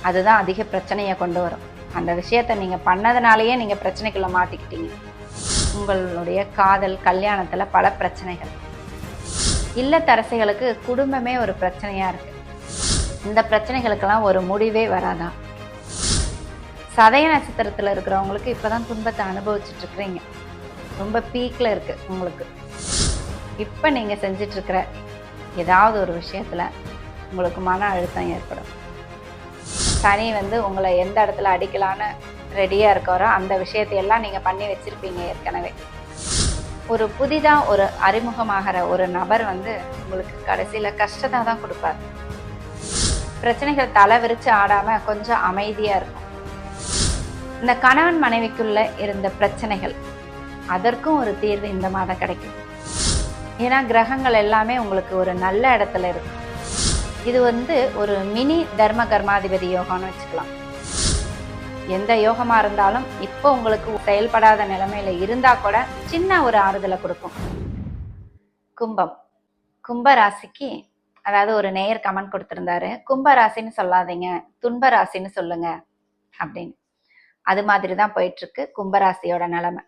அதுதான் அதிக பிரச்சனையை கொண்டு வரும். அந்த விஷயத்த நீங்கள் பண்ணதுனாலேயே நீங்கள் பிரச்சனைக்குள்ளே மாட்டிக்கிட்டீங்க. உங்களுடைய காதல் கல்யாணத்தில் பல பிரச்சனைகள். இல்லத்தரசிகளுக்கு குடும்பமே ஒரு பிரச்சனையாக இருக்குது. இந்த பிரச்சனைகளுக்கெல்லாம் ஒரு முடிவே வராதான். சதய நட்சத்திரத்தில் இருக்கிறவங்களுக்கு இப்போ தான் துன்பத்தை அனுபவிச்சுட்டு இருக்கிறீங்க. ரொம்ப பீக்கில் இருக்குது உங்களுக்கு. இப்போ நீங்கள் செஞ்சிட்ருக்கிற ஏதாவது ஒரு விஷயத்தில் உங்களுக்கு மன அழுத்தம் ஏற்படும். சனி உங்களை எந்த இடத்துல அடிக்கலான்னு ரெடியாக இருக்காரோ அந்த விஷயத்தையெல்லாம் நீங்கள் பண்ணி வச்சுருப்பீங்க ஏற்கனவே. ஒரு புதிதாக ஒரு அறிமுகமாகிற ஒரு நபர் உங்களுக்கு கடைசியில் கஷ்டத்தை தான் கொடுப்பார். பிரச்சனைகள் தலை விரித்து ஆடாமல் கொஞ்சம் அமைதியாக இருக்கும். இந்த கணவன் மனைவிக்குள்ளே இருந்த பிரச்சனைகள் அதற்கும் ஒரு தீர்வு இந்த மாதம் கிடைக்கும். ஏன்னா கிரகங்கள் எல்லாமே உங்களுக்கு ஒரு நல்ல இடத்துல இருக்கு. இது ஒரு மினி தர்ம கர்மாதிபதி யோகம்னு வச்சுக்கலாம். எந்த யோகமாக இருந்தாலும் இப்போ உங்களுக்கு செயல்படாத நிலைமையில இருந்தால் கூட சின்ன ஒரு ஆறுதலை கொடுக்கும். கும்பம், கும்ப ராசிக்கு அதாவது ஒரு நேயர் கமெண்ட் கொடுத்துருந்தாரு, கும்ப ராசின்னு சொல்லாதீங்க, துன்ப ராசின்னு சொல்லுங்க அப்படின்னு. அது மாதிரி தான் போயிட்டுருக்கு கும்பராசியோட நிலைமை.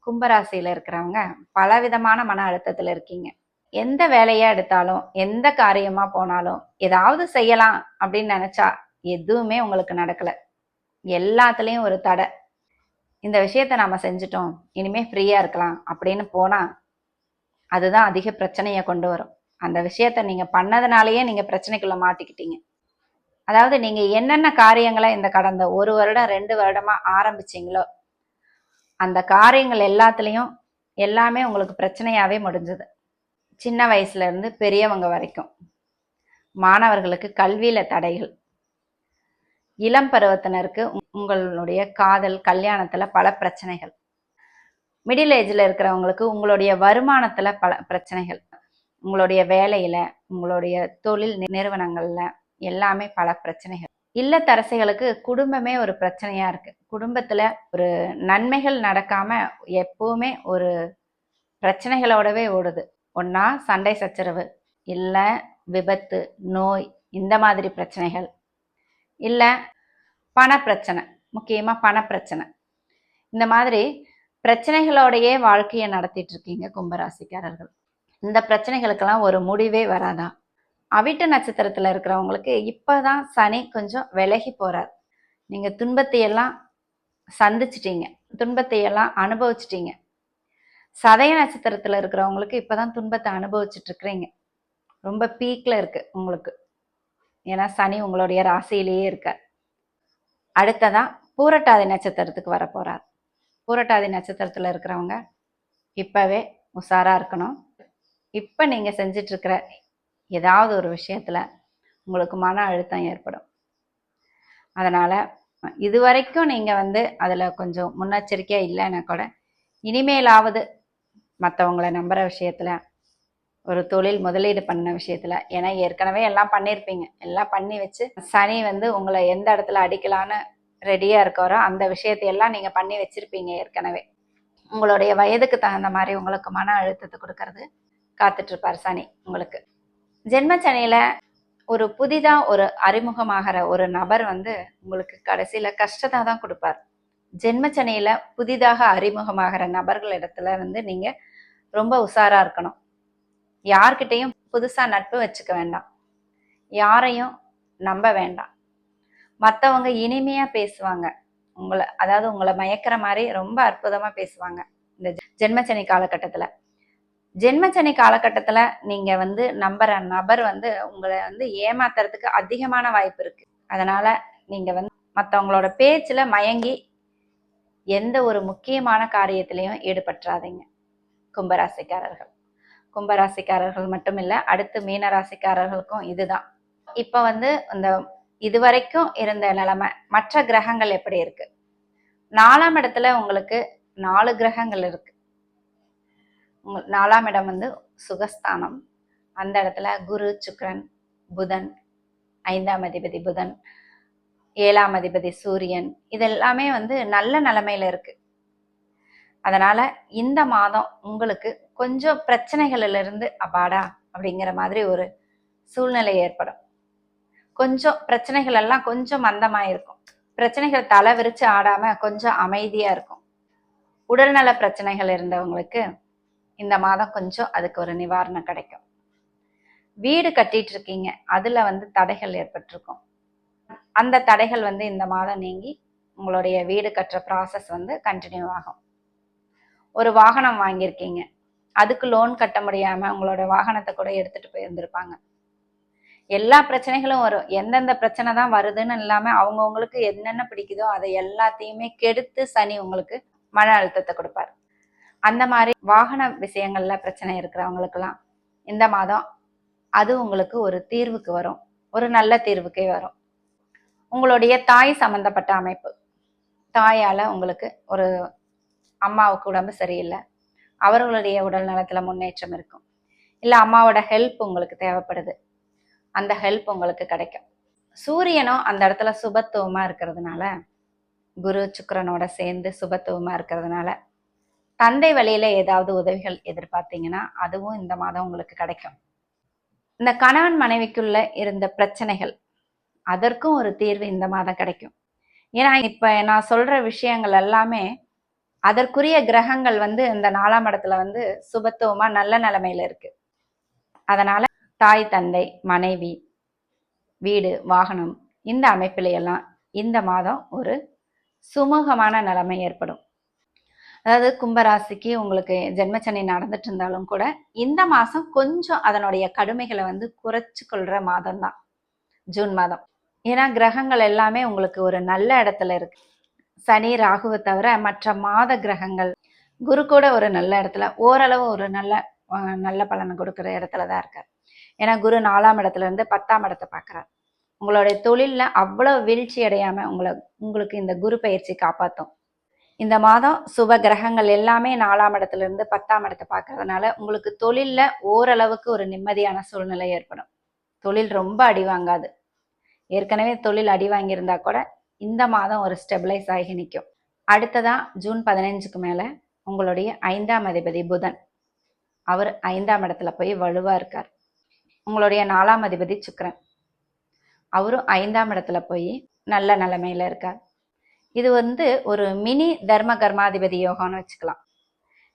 கும்பராசியில் இருக்கிறவங்க பலவிதமான மன அழுத்தத்தில் இருக்கீங்க. எந்த வேலையா எடுத்தாலும் எந்த காரியமா போனாலும் ஏதாவது செய்யலாம் அப்படின்னு நினைச்சா எதுவுமே உங்களுக்கு நடக்கல. எல்லாத்துலேயும் ஒரு தடை. இந்த விஷயத்த நாம செஞ்சுட்டோம், இனிமே ஃப்ரீயா இருக்கலாம் அப்படின்னு போனா அதுதான் அதிக பிரச்சனையை கொண்டு வரும். அந்த விஷயத்த நீங்க பண்ணதுனாலேயே நீங்க பிரச்சனைக்குள்ள மாட்டிக்கிட்டீங்க. அதாவது நீங்க என்னென்ன காரியங்களை இந்த கடந்த 1 வருடம் 2 வருடமா ஆரம்பிச்சீங்களோ அந்த காரியங்கள் எல்லாத்துலேயும் எல்லாமே உங்களுக்கு பிரச்சனையாவே முடிஞ்சது. சின்ன வயசுல இருந்து பெரியவங்க வரைக்கும். மாணவர்களுக்கு கல்வியில தடைகள், இளம் பருவத்தினருக்கு உங்களுடைய காதல் கல்யாணத்துல பல பிரச்சனைகள், மிடில் ஏஜ்ல இருக்கிறவங்களுக்கு உங்களுடைய வருமானத்துல பல பிரச்சனைகள், உங்களுடைய வேலையில உங்களுடைய தொழில் நிறுவனங்கள்ல எல்லாமே பல பிரச்சனைகள். இல்லத்தரசிகளுக்கு குடும்பமே ஒரு பிரச்சனையா இருக்கு. குடும்பத்துல ஒரு நன்மைகள் நடக்காம எப்பவுமே ஒரு பிரச்சனைகளோடவே ஓடுது. ஒன்னா சண்டை சச்சரவு, இல்ல விபத்து, நோய், இந்த மாதிரி பிரச்சனைகள், இல்ல பணப்பிரச்சனை, முக்கியமா பணப்பிரச்சனை. இந்த மாதிரி பிரச்சனைகளோடையே வாழ்க்கையை நடத்திட்டு இருக்கீங்க கும்பராசிக்காரர்கள். இந்த பிரச்சனைகளுக்கெல்லாம் ஒரு முடிவே வராதா. அவிட்ட நட்சத்திரத்துல இருக்கிறவங்களுக்கு இப்பதான் சனி கொஞ்சம் விலகி போறார். நீங்க துன்பத்தையெல்லாம் சந்திச்சிட்டீங்க, துன்பத்தையெல்லாம் அனுபவிச்சிட்டீங்க. சதய நட்சத்திரத்துல இருக்கிறவங்களுக்கு இப்பதான் துன்பத்தை அனுபவிச்சுட்டு இருக்கிறீங்க. ரொம்ப பீக்ல இருக்கு உங்களுக்கு. ஏன்னா சனி உங்களுடைய ராசியிலேயே இருக்க. அடுத்ததான் பூரட்டாதி நட்சத்திரத்துக்கு வர போறார். பூரட்டாதி நட்சத்திரத்துல இருக்கிறவங்க இப்பவே உஷாரா இருக்கணும். இப்ப நீங்க செஞ்சிட்டு இருக்கிற ஏதாவது ஒரு விஷயத்துல உங்களுக்கு மன அழுத்தம் ஏற்படும். அதனால இதுவரைக்கும் நீங்க அதுல கொஞ்சம் முன்னெச்சரிக்கையா இல்லைன்னா கூட இனிமேலாவது மற்றவங்களை நம்புற விஷயத்துல, ஒரு தொழில் முதலீடு பண்ண விஷயத்துல, ஏன்னா ஏற்கனவே எல்லாம் பண்ணியிருப்பீங்க, எல்லாம் பண்ணி வச்சு சனி உங்களை எந்த இடத்துல அடிக்கலான்னு ரெடியா இருக்காரோ அந்த விஷயத்தையெல்லாம் நீங்க பண்ணி வச்சிருப்பீங்க ஏற்கனவே. உங்களுடைய வயதுக்கு தகுந்த மாதிரி உங்களுக்கு மன அழுத்தத்தை கொடுக்கறது காத்துட்டு இருப்பார் சனி உங்களுக்கு. ஜென்ம சனியில ஒரு புதிதா ஒரு அறிமுகமாகிற ஒரு நபர் உங்களுக்கு கடைசியில கஷ்டத்தை தான் கொடுப்பார். ஜென்ம சனியில புதிதாக அறிமுகமாகிற நபர்கள் இடத்துல நீங்க ரொம்ப உஷாரா இருக்கணும். யார்கிட்டையும் புதுசா நட்பு வச்சுக்க வேண்டாம், யாரையும் நம்ப வேண்டாம். மற்றவங்க இனிமையா பேசுவாங்க, அதாவது உங்களை மயக்கிற மாதிரி ரொம்ப அற்புதமா பேசுவாங்க இந்த ஜென்மச்சனி காலகட்டத்துல. ஜென்மச்சனி காலகட்டத்துல நீங்க நம்புற நபர் உங்களை ஏமாத்துறதுக்கு அதிகமான வாய்ப்பு இருக்கு. அதனால நீங்க மற்றவங்களோட பேச்சுல மயங்கி எந்த ஒரு முக்கியமான காரியத்திலையும் ஈடுபற்றாதீங்க கும்பராசிக்காரர்கள். கும்பராசிக்காரர்கள் மட்டும் இல்ல, அடுத்து மீனராசிக்காரர்களுக்கும் இதுதான். இப்ப இந்த இதுவரைக்கும் இருந்த நிலைமை மற்ற கிரகங்கள் எப்படி இருக்கு? 4ஆம் இடத்துல உங்களுக்கு 4 கிரகங்கள் இருக்கு. 4ஆம் இடம் சுகஸ்தானம். அந்த இடத்துல குரு, சுக்கிரன், புதன், 5ஆம் அதிபதி புதன், 7ஆம் அதிபதி சூரியன், இதெல்லாமே நல்ல நிலைமையில இருக்கு. அதனால இந்த மாதம் உங்களுக்கு கொஞ்சம் பிரச்சனைகளிலிருந்து அபாடா அப்படிங்கிற மாதிரி ஒரு சூழ்நிலை ஏற்படும். கொஞ்சம் பிரச்சனைகள் எல்லாம் கொஞ்சம் மந்தமாயிருக்கும். பிரச்சனைகள் தலை விரிச்சு ஆடாம கொஞ்சம் அமைதியா இருக்கும். உடல்நல பிரச்சனைகள் இருந்தவங்களுக்கு இந்த மாதம் கொஞ்சம் அதுக்கு ஒரு நிவாரணம் கிடைக்கும். வீடு கட்டிட்டு இருக்கீங்க, அதுல தடைகள் ஏற்பட்டிருக்கும். அந்த தடைகள் இந்த மாதம் நீங்கி உங்களுடைய வீடு கட்டுற ப்ராசஸ் கண்டினியூ ஆகும். ஒரு வாகனம் வாங்கியிருக்கீங்க, அதுக்கு லோன் கட்ட முடியாம உங்களோட வாகனத்தை கூட எடுத்துட்டு போயிருந்திருப்பாங்க. எல்லா பிரச்சனைகளும் வரும். எந்தெந்த பிரச்சனை தான் வருதுன்னு இல்லாம அவங்கவுங்களுக்கு என்னென்ன பிடிக்குதோ அதை எல்லாத்தையுமே கெடுத்து சனி உங்களுக்கு மன அழுத்தத்தை கொடுப்பாரு. அந்த மாதிரி வாகன விஷயங்கள்ல பிரச்சனை இருக்கிறவங்களுக்கெல்லாம் இந்த மாதம் அது உங்களுக்கு ஒரு தீர்வுக்கு வரும். ஒரு நல்ல தீர்வுக்கே வரும். உங்களுடைய தாய் சம்பந்தப்பட்ட அமைப்பு, தாயால உங்களுக்கு ஒரு அம்மாவுக்கு உடம்பு சரியில்லை, அவர்களுடைய உடல் நலத்துல முன்னேற்றம் இருக்கும். இல்ல அம்மாவோட ஹெல்ப் உங்களுக்கு தேவைப்படுது, அந்த ஹெல்ப் உங்களுக்கு கிடைக்கும். சூரியனும் அந்த இடத்துல சுபத்துவமா இருக்கிறதுனால, குரு சுக்கிரனோட சேர்ந்து சுபத்துவமா இருக்கிறதுனால தந்தை வழியில ஏதாவது உதவிகள் எதிர்பார்த்தீங்கன்னா அதுவும் இந்த மாதம் உங்களுக்கு கிடைக்கும். இந்த கணவன் மனைவிக்குள்ள இருந்த பிரச்சனைகள், அதற்கும் ஒரு தீர்வு இந்த மாதம் கிடைக்கும். ஏன்னா இப்ப நான் சொல்ற விஷயங்கள் எல்லாமே அதற்குரிய கிரகங்கள் இந்த 4ஆம் இடத்துல சுபத்துவமா நல்ல நிலைமையில இருக்கு. அதனால தாய் தந்தை மனைவி வீடு வாகனம் இந்த அமைப்பில எல்லாம் இந்த மாதம் ஒரு சுமூகமான நிலைமை ஏற்படும். அதாவது கும்பராசிக்கு உங்களுக்கு ஜென்மச்சனி நடந்துட்டு இருந்தாலும் கூட இந்த மாசம் கொஞ்சம் அதனுடைய கடுமைகளை குறைச்சு கொள்ற மாதம் தான் ஜூன் மாதம். ஏன்னா கிரகங்கள் எல்லாமே உங்களுக்கு ஒரு நல்ல இடத்துல இருக்கு. சனி ராகுவை தவிர மற்ற மாத கிரகங்கள், குரு கூட ஒரு நல்ல இடத்துல, ஓரளவு ஒரு நல்ல பலனை கொடுக்குற இடத்துலதான் இருக்கார். ஏன்னா குரு 4ஆம் இடத்துல இருந்து 10ஆம் இடத்தை பார்க்கிறார். உங்களுடைய தொழில்ல அவ்வளவு வீழ்ச்சி அடையாம உங்களுக்கு இந்த குரு பயிற்சி காப்பாற்றும். இந்த மாதம் சுப கிரகங்கள் எல்லாமே 4ஆம் இடத்துல இருந்து 10ஆம் இடத்தை பார்க்கறதுனால உங்களுக்கு தொழில்ல ஓரளவுக்கு ஒரு நிம்மதியான சூழ்நிலை ஏற்படும். தொழில் ரொம்ப அடி வாங்காது. ஏற்கனவே தொழில் அடி வாங்கியிருந்தா கூட இந்த மாதம் ஒரு ஸ்டெபிளைஸ் ஆகி நிற்கும். அடுத்ததா ஜூன் 15க்கு மேல உங்களுடைய 5ஆம் அதிபதி புதன், அவர் 5ஆம் இடத்துல போய் வலுவா இருக்கார். உங்களுடைய 4ஆம் அதிபதி சுக்கிரன், அவரும் 5ஆம் இடத்துல போய் நல்ல நிலைமையில இருக்கார். இது ஒரு மினி தர்ம கர்மாதிபதி யோகம்னு வச்சுக்கலாம்.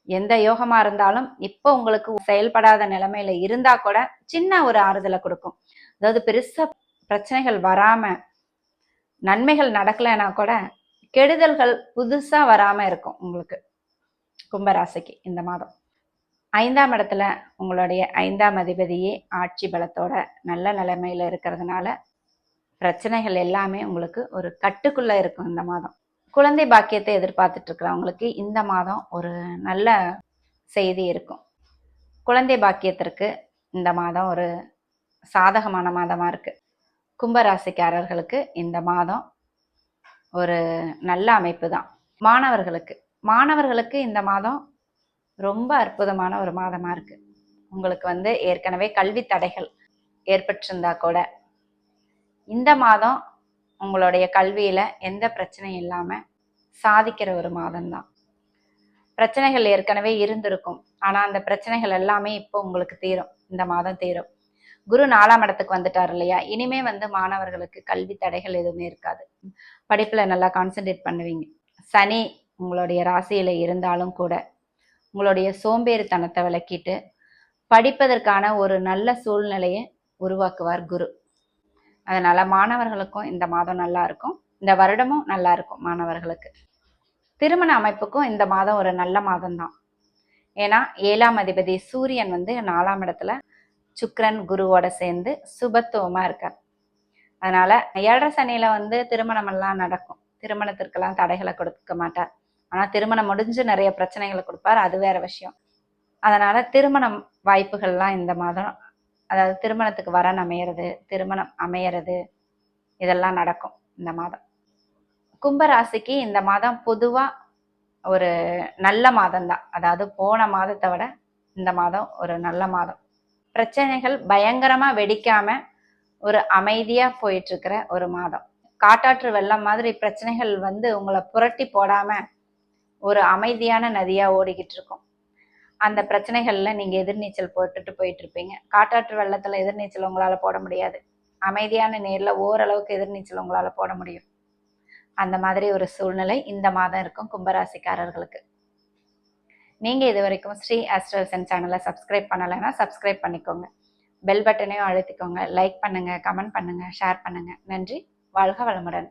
எந்த யோகமா இருந்தாலும் இப்போ உங்களுக்கு செயல்படாத நிலைமையில இருந்தா கூட சின்ன ஒரு ஆறுதலை கொடுக்கும். அதாவது பெருசா பிரச்சனைகள் வராம நன்மைகள் நடக்கலைன்னா கூட கெடுதல்கள் புதுசா வராம இருக்கும் உங்களுக்கு கும்பராசிக்கு இந்த மாதம். 5ஆம் இடத்துல உங்களுடைய 5ஆம் அதிபதியே ஆட்சி பலத்தோட நல்ல நிலைமையில இருக்கிறதுனால பிரச்சனைகள் எல்லாமே உங்களுக்கு ஒரு கட்டுக்குள்ள இருக்கும் இந்த மாதம். குழந்தை பாக்கியத்தை எதிர்பார்த்துட்டு இருக்கிறவங்களுக்கு இந்த மாதம் ஒரு நல்ல செய்தி இருக்கும். குழந்தை பாக்கியத்திற்கு இந்த மாதம் ஒரு சாதகமான மாதமா இருக்கு. கும்பராசிக்காரர்களுக்கு இந்த மாதம் ஒரு நல்ல அமைப்பு தான். மாணவர்களுக்கு இந்த மாதம் ரொம்ப அற்புதமான ஒரு மாதமா இருக்கு. உங்களுக்கு ஏற்கனவே கல்வி தடைகள் ஏற்பட்டிருந்தா கூட இந்த மாதம் உங்களுடைய கல்வியில எந்த பிரச்சனையும் இல்லாம சாதிக்கிற ஒரு மாதம்தான். பிரச்சனைகள் ஏற்கனவே இருந்திருக்கும், ஆனா அந்த பிரச்சனைகள் எல்லாமே இப்போ உங்களுக்கு தீரும். இந்த மாதம் தீரும். குரு 4ஆம் இடத்துக்கு வந்துட்டார் இல்லையா, இனிமே மாணவர்களுக்கு கல்வி தடைகள் எதுவுமே இருக்காது. படிப்புல நல்லா கான்சென்ட்ரேட் பண்ணுவீங்க. சனி உங்களுடைய ராசியில இருந்தாலும் கூட உங்களுடைய சோம்பேறித்தனத்தை விளக்கிட்டு படிப்பதற்கான ஒரு நல்ல சூழ்நிலையை உருவாக்குவார் குரு. அதனால மாணவர்களுக்கும் இந்த மாதம் நல்லா இருக்கும். இந்த வருடமும் நல்லா இருக்கும் மாணவர்களுக்கு. திருமண அமைப்புக்கும் இந்த மாதம் ஒரு நல்ல மாதம் தான். ஏன்னா 7ஆம் அதிபதி சூரியன் 4ஆம் இடத்துல சுக்கிரன் குருவோட சேர்ந்து சுபத்துவமா இருக்கார். அதனால 7.5 சனியில திருமணம் எல்லாம் நடக்கும். திருமணத்திற்கெல்லாம் தடைகளை கொடுக்க மாட்டார். ஆனா திருமணம் முடிஞ்சு நிறைய பிரச்சனைகளை கொடுப்பார், அது வேற விஷயம். அதனால திருமணம் வாய்ப்புகள்லாம் இந்த மாதம், அதாவது திருமணத்துக்கு வரன் அமையறது, திருமணம் அமையறது, இதெல்லாம் நடக்கும் இந்த மாதம். கும்பராசிக்கு இந்த மாதம் பொதுவா ஒரு நல்ல மாதம் தான். அதாவது போன மாதத்தை விட இந்த மாதம் ஒரு நல்ல மாதம். பிரச்சனைகள் பயங்கரமா வெடிக்காம ஒரு அமைதியா போயிட்டு இருக்கிற ஒரு மாதம். காட்டாற்று வெள்ளம் மாதிரி பிரச்சனைகள் உங்களை புரட்டி போடாம ஒரு அமைதியான நதியா ஓடிக்கிட்டு இருக்கும். அந்த பிரச்சனைகள்ல நீங்க எதிர்நீச்சல் போட்டுட்டு போயிட்டு இருப்பீங்க. காட்டாற்று வெள்ளத்துல எதிர்நீச்சல் உங்களால போட முடியாது. அமைதியான நீரில் ஓரளவுக்கு எதிர்நீச்சல் உங்களால் போட முடியும். அந்த மாதிரி ஒரு சூழ்நிலை இந்த மாதம் இருக்கும் கும்பராசிக்காரர்களுக்கு. நீங்கள் இது வரைக்கும் ஸ்ரீ ஆஸ்ட்ரோசன் சேனலை சப்ஸ்கிரைப் பண்ணலைன்னா சப்ஸ்கிரைப் பண்ணிக்கோங்க. பெல் பட்டனையும் அழுத்திக்கோங்க. லைக் பண்ணுங்கள், கமெண்ட் பண்ணுங்கள், ஷேர் பண்ணுங்கள். நன்றி. வாழ்க வளமுடன்.